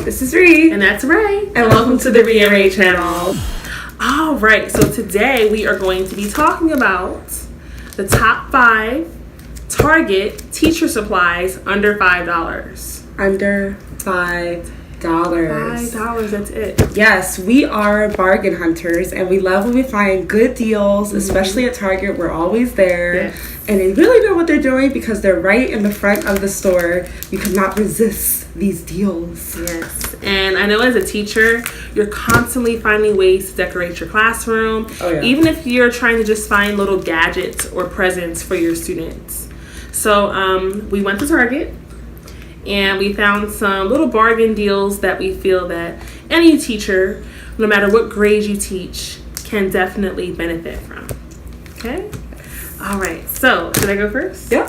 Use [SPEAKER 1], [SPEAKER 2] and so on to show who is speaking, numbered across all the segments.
[SPEAKER 1] This is Ree.
[SPEAKER 2] And that's Ray.
[SPEAKER 1] And welcome to the Ree and Ray channel.
[SPEAKER 2] All right, so today we are going to be talking about the top 5 Target teacher supplies under $5.
[SPEAKER 1] Under $5.
[SPEAKER 2] $5, that's it.
[SPEAKER 1] Yes, we are bargain hunters and we love when we find good deals, especially at Target. We're always there.
[SPEAKER 2] Yes.
[SPEAKER 1] And they really know what they're doing because they're right in the front of the store. You cannot resist these deals.
[SPEAKER 2] Yes, and I know as a teacher, you're constantly finding ways to decorate your classroom.
[SPEAKER 1] Oh, yeah.
[SPEAKER 2] Even if you're trying to just find little gadgets or presents for your students. So we went to Target and we found some little bargain deals that we feel that any teacher, no matter what grade you teach, can definitely benefit from. Okay? All right, so should I go first?
[SPEAKER 1] Yeah.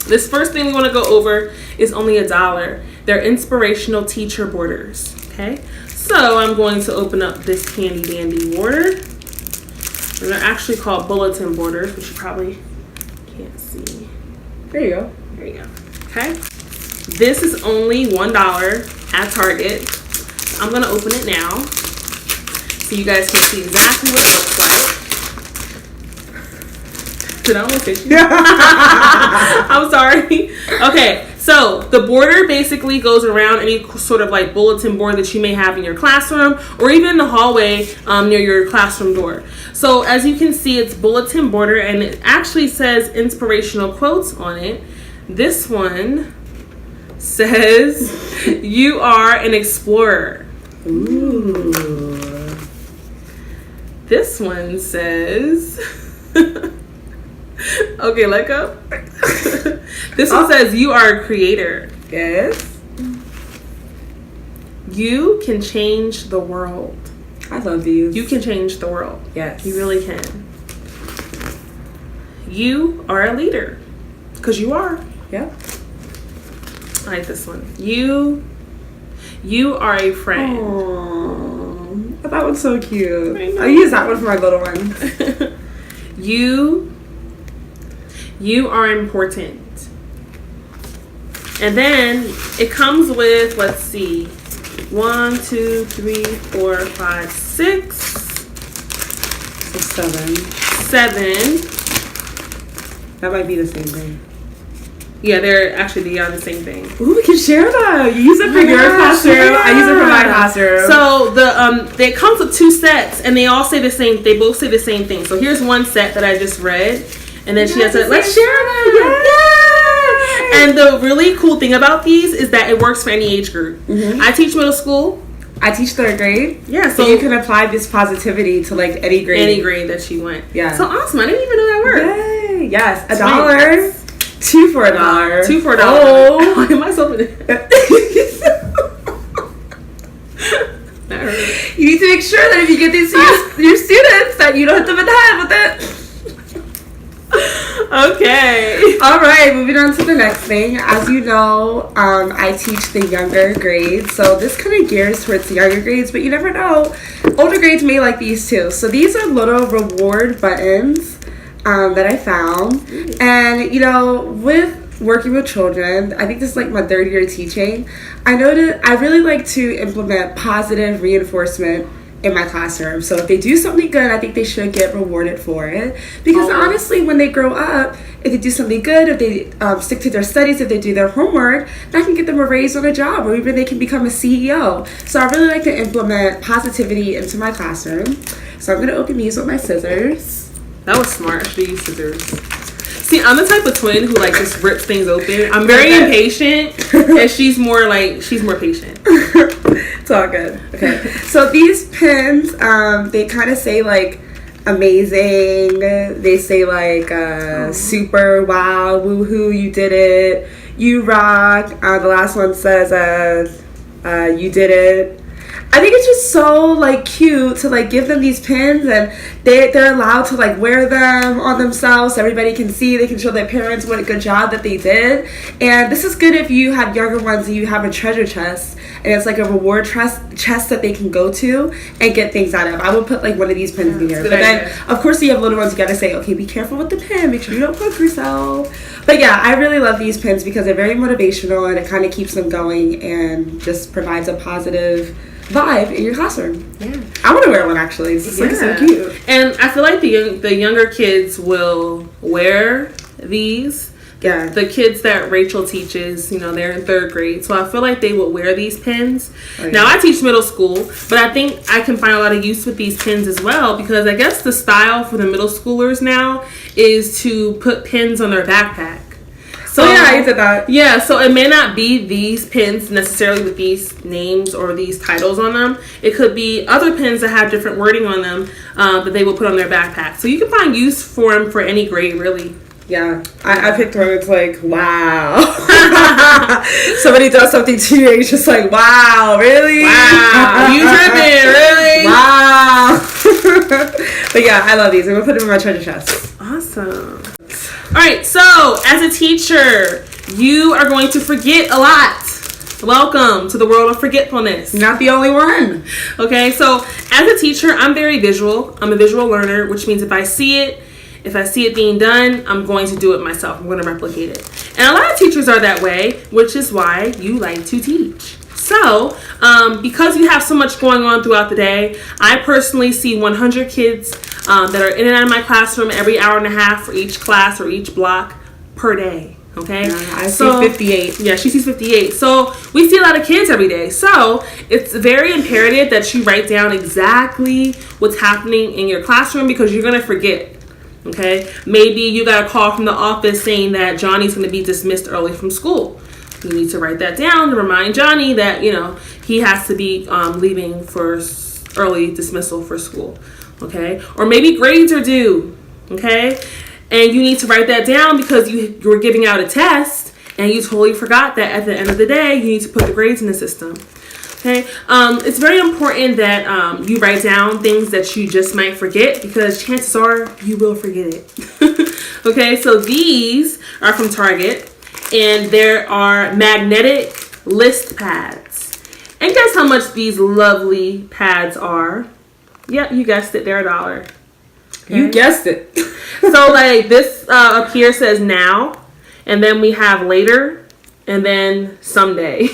[SPEAKER 2] This first thing we want to go over is only $1. They're inspirational teacher borders. Okay, so I'm going to open up this handy dandy border. And they're actually called bulletin borders, which you probably can't see.
[SPEAKER 1] There you go.
[SPEAKER 2] There you go. Okay, this is only $1 at Target. I'm gonna open it now so you guys can see exactly what it looks like. Did I almost hit you? I'm sorry. Okay, so the border basically goes around any sort of like bulletin board that you may have in your classroom or even in the hallway near your classroom door. So as you can see, it's bulletin border and it actually says inspirational quotes on it. This one says, "You are an explorer."
[SPEAKER 1] Ooh.
[SPEAKER 2] This one says, okay, let go. This one says, "You are a creator."
[SPEAKER 1] Yes.
[SPEAKER 2] You can change the world.
[SPEAKER 1] I love these.
[SPEAKER 2] You can change the world.
[SPEAKER 1] Yes.
[SPEAKER 2] You really can. You are a leader. Because you are.
[SPEAKER 1] Yep.
[SPEAKER 2] I like this one. You are a friend.
[SPEAKER 1] Aww. That one's so cute.
[SPEAKER 2] I know.
[SPEAKER 1] I'll use that one for my little one.
[SPEAKER 2] You are important. And then it comes with, let's see, 1, 2, 3, 4, 5, 6,
[SPEAKER 1] 7.
[SPEAKER 2] 7.
[SPEAKER 1] That might be the same thing.
[SPEAKER 2] Yeah, they are the same thing.
[SPEAKER 1] Ooh, we can share that. You use it for your classroom.
[SPEAKER 2] Yeah.
[SPEAKER 1] I use it for my classroom.
[SPEAKER 2] So it comes with 2 sets, and they all say the same. They both say the same thing. So here's one set that I just read, and then she has to let's share them.
[SPEAKER 1] Yay!
[SPEAKER 2] And the really cool thing about these is that it works for any age group.
[SPEAKER 1] Mm-hmm.
[SPEAKER 2] I teach middle school.
[SPEAKER 1] I teach 3rd grade.
[SPEAKER 2] Yeah,
[SPEAKER 1] so you can apply this positivity to like any grade.
[SPEAKER 2] Any grade that you want.
[SPEAKER 1] Yeah.
[SPEAKER 2] So awesome. I didn't even know that worked.
[SPEAKER 1] Yay! Yes, $1. 2 for $1.
[SPEAKER 2] 2 for $1.
[SPEAKER 1] Oh.
[SPEAKER 2] Why am I so that hurt.
[SPEAKER 1] You need to make sure that if you get these to your students, that you don't hit them in the head with it.
[SPEAKER 2] Okay.
[SPEAKER 1] All right, moving on to the next thing. As you know, I teach the younger grades, so this kind of gears towards the younger grades, but you never know. Older grades may like these too. So these are little reward buttons that I found. And, you know, with working with children, I think this is like my 3rd year teaching, I noticed I really like to implement positive reinforcement in my classroom. So if they do something good, I think they should get rewarded for it. Because honestly, when they grow up, if they do something good, if they stick to their studies, if they do their homework, that can get them a raise on a job, or even they can become a CEO. So I really like to implement positivity into my classroom. So I'm going to open these with my scissors.
[SPEAKER 2] That was smart. I should use scissors. See, I'm the type of twin who like just rips things open. I'm very impatient, and she's more patient.
[SPEAKER 1] It's all good. Okay. So these pins, they kind of say like amazing. They say like super, wow, woohoo, you did it, you rock. The last one says you did it. I think it's just so like cute to like give them these pins, and they're allowed to like wear them on themselves so everybody can see. They can show their parents what a good job that they did. And this is good if you have younger ones and you have a treasure chest, and it's like a reward chest that they can go to and get things out of. I would put like one of these pins in here. But then of course you have little ones, you gotta say, okay, be careful with the pin, make sure you don't poke yourself. But yeah, I really love these pins because they're very motivational, and it kind of keeps them going and just provides a positive vibe in your classroom. Yeah, I want to wear one actually. It's like so cute.
[SPEAKER 2] And I feel like the younger kids will wear these.
[SPEAKER 1] Yeah,
[SPEAKER 2] the kids that Rachel teaches, you know, they're in 3rd grade, so I feel like they would wear these pins. Now I teach middle school, but I think I can find a lot of use with these pins as well, because I guess the style for the middle schoolers now is to put pins on their backpack. So
[SPEAKER 1] yeah, I did that.
[SPEAKER 2] Yeah, so it may not be these pins necessarily with these names or these titles on them. It could be other pins that have different wording on them that they will put on their backpack. So you can find use for them for any grade, really.
[SPEAKER 1] Yeah, I picked one. It's like, wow. Somebody does something to you, and it's just like, wow, really?
[SPEAKER 2] Wow, you tripping, really?
[SPEAKER 1] Wow. But yeah, I love these. I'm gonna put them in my treasure chest.
[SPEAKER 2] Awesome. All right, so as a teacher, you are going to forget a lot. Welcome to the world of forgetfulness.
[SPEAKER 1] Not the only one.
[SPEAKER 2] Okay, so as a teacher, I'm very visual. I'm a visual learner, which means if I see it being done, I'm going to do it myself. I'm going to replicate it. And a lot of teachers are that way, which is why you like to teach. So, because you have so much going on throughout the day, I personally see 100 kids that are in and out of my classroom every hour and a half for each class or each block per day. Okay,
[SPEAKER 1] I see 58.
[SPEAKER 2] Yeah, she sees 58. So we see a lot of kids every day. So it's very imperative that you write down exactly what's happening in your classroom, because you're going to forget. Okay, maybe you got a call from the office saying that Johnny's going to be dismissed early from school. You need to write that down to remind Johnny that, you know, he has to be leaving for early dismissal for school. Okay, or maybe grades are due. Okay, and you need to write that down because you were giving out a test and you totally forgot that at the end of the day you need to put the grades in the system. Okay, it's very important that you write down things that you just might forget, because chances are you will forget it. Okay, so these are from Target, and there are magnetic list pads. And guess how much these lovely pads are? Yep, you guessed it, they're $1. Okay.
[SPEAKER 1] You guessed it.
[SPEAKER 2] So like this up here says now, and then we have later, and then someday.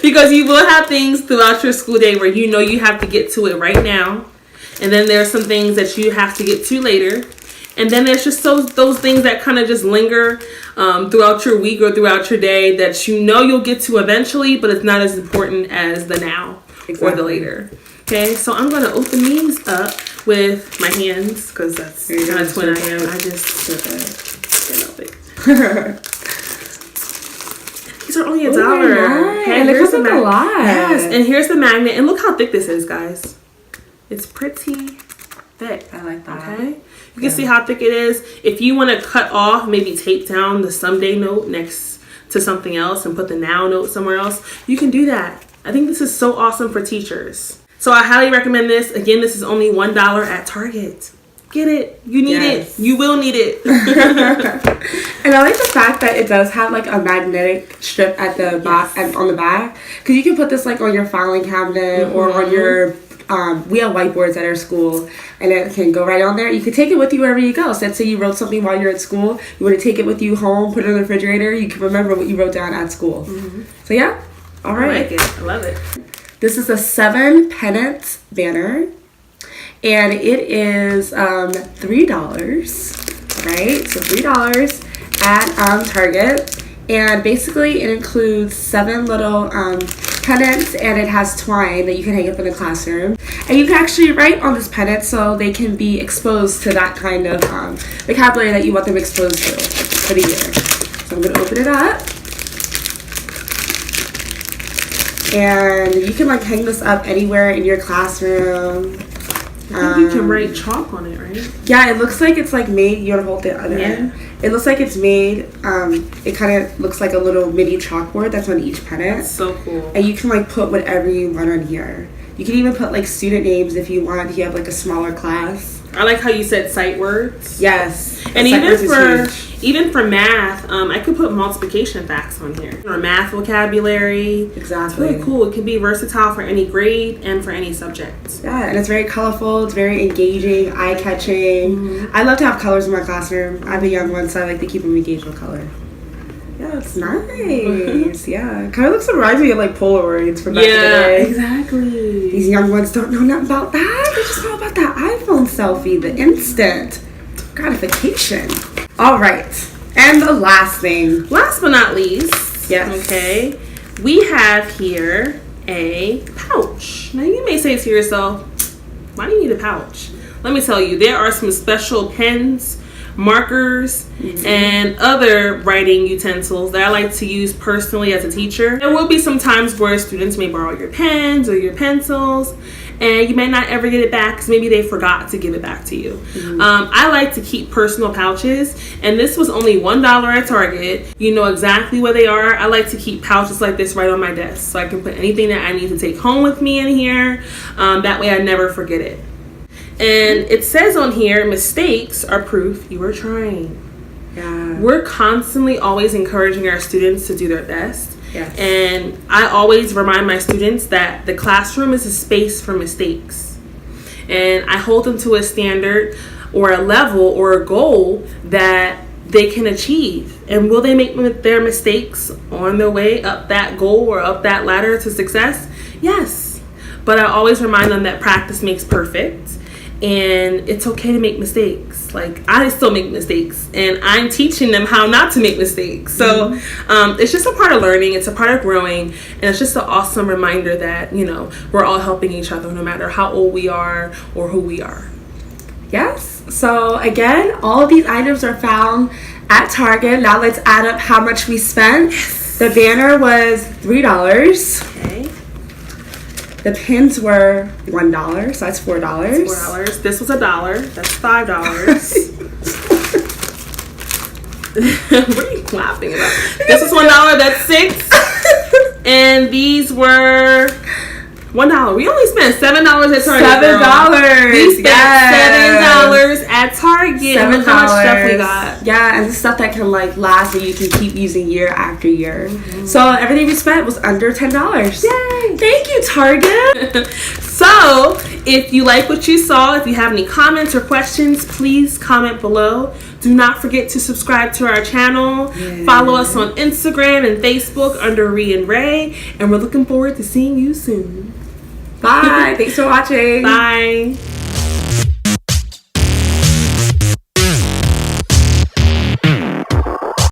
[SPEAKER 2] Because you will have things throughout your school day where you know you have to get to it right now. And then there's some things that you have to get to later. And then there's just those things that kind of just linger throughout your week or throughout your day that you know you'll get to eventually, but it's not as important as the now or the later. Okay, so I'm going to open these up with my hands, because that's the kind of twin I am. I just can't help it. These are only $1.
[SPEAKER 1] Nice.
[SPEAKER 2] Okay,
[SPEAKER 1] and it comes with a lot.
[SPEAKER 2] Yes, and here's the magnet, and look how thick this is, guys. It's pretty thick.
[SPEAKER 1] I like that.
[SPEAKER 2] Okay, you can see how thick it is. If you want to cut off, maybe tape down the someday note next to something else and put the now note somewhere else, you can do that. I think this is so awesome for teachers. So I highly recommend this. Again, this is only $1 at Target. Get it. You need it. You will need it.
[SPEAKER 1] And I like the fact that it does have like a magnetic strip at the back and on the back, because you can put this like on your filing cabinet or on your we have whiteboards at our school, and it can go right on there. You can take it with you wherever you go. So let's say you wrote something while you're at school, you want to take it with you home, put it in the refrigerator, you can remember what you wrote down at school. So yeah, all right.
[SPEAKER 2] I like it. I love it.
[SPEAKER 1] This is a 7 pennant banner, and it is $3. Right, so $3 at Target, and basically it includes 7 little pennants, and it has twine that you can hang up in the classroom, and you can actually write on this pennant so they can be exposed to that kind of vocabulary that you want them exposed to for the year. So I'm going to open it up. And you can like hang this up anywhere in your classroom.
[SPEAKER 2] I think you can write chalk on it, right?
[SPEAKER 1] Yeah, it looks like it's like made. You want to hold the other end? It looks like it's made. It kind of looks like a little mini chalkboard that's on each pennant.
[SPEAKER 2] That's so cool.
[SPEAKER 1] And you can like put whatever you want on here. You can even put like student names if you want. If you have like a smaller class.
[SPEAKER 2] I like how you said sight words.
[SPEAKER 1] Yes.
[SPEAKER 2] And
[SPEAKER 1] sight words is huge.
[SPEAKER 2] even for math, I could put multiplication facts on here or math vocabulary.
[SPEAKER 1] Exactly.
[SPEAKER 2] It's really cool. It can be versatile for any grade and for any subject.
[SPEAKER 1] Yeah, and it's very colorful. It's very engaging, eye-catching. I love to have colors in my classroom. I have a young one, so I like to keep them engaged with color. Yeah, it's nice. Yeah, kind of looks reminds me of like Polaroids from back in the day.
[SPEAKER 2] Exactly.
[SPEAKER 1] These young ones don't know nothing about that. They just know about that iPhone selfie, the instant gratification. All right, and the last thing.
[SPEAKER 2] Last but not least,
[SPEAKER 1] Yes.
[SPEAKER 2] okay, we have here a pouch. Now you may say to yourself, why do you need a pouch? Let me tell you, there are some special pens, markers, and other writing utensils that I like to use personally as a teacher. There will be some times where students may borrow your pens or your pencils, and you may not ever get it back because maybe they forgot to give it back to you. I like to keep personal pouches, and this was only $1 at Target. You know exactly where they are. I like to keep pouches like this right on my desk so I can put anything that I need to take home with me in here. That way I never forget it. And it says on here, mistakes are proof you are trying.
[SPEAKER 1] Yeah.
[SPEAKER 2] We're constantly always encouraging our students to do their best.
[SPEAKER 1] Yes.
[SPEAKER 2] And I always remind my students that the classroom is a space for mistakes. And I hold them to a standard or a level or a goal that they can achieve. And will they make their mistakes on their way up that goal or up that ladder to success? Yes. But I always remind them that practice makes perfect. And it's okay to make mistakes. Like, I still make mistakes, and I'm teaching them how not to make mistakes. So it's just a part of learning, it's a part of growing, and it's just an awesome reminder that, you know, we're all helping each other no matter how old we are or who we are.
[SPEAKER 1] Yes. So again, all of these items are found at Target. Now let's add up how much we spent. The banner was $3.
[SPEAKER 2] Okay.
[SPEAKER 1] The pins were $1, so that's $4.
[SPEAKER 2] $4. This was $1. That's $5. What are you laughing about? This was $1. That's $6. And these were $1. We only spent $7 at Target.
[SPEAKER 1] $7.
[SPEAKER 2] We spent $7 at Target.
[SPEAKER 1] $7.
[SPEAKER 2] Look how much stuff we got.
[SPEAKER 1] Yeah, and the stuff that can like last and you can keep using year after year. So everything we spent was under $10.
[SPEAKER 2] Yay!
[SPEAKER 1] Thank you, Target.
[SPEAKER 2] So, if you like what you saw, if you have any comments or questions, please comment below. Do not forget to subscribe to our channel. Follow us on Instagram and Facebook under Ree and Ray. And we're looking forward to seeing you soon.
[SPEAKER 1] Bye. Thanks for watching.
[SPEAKER 2] Bye.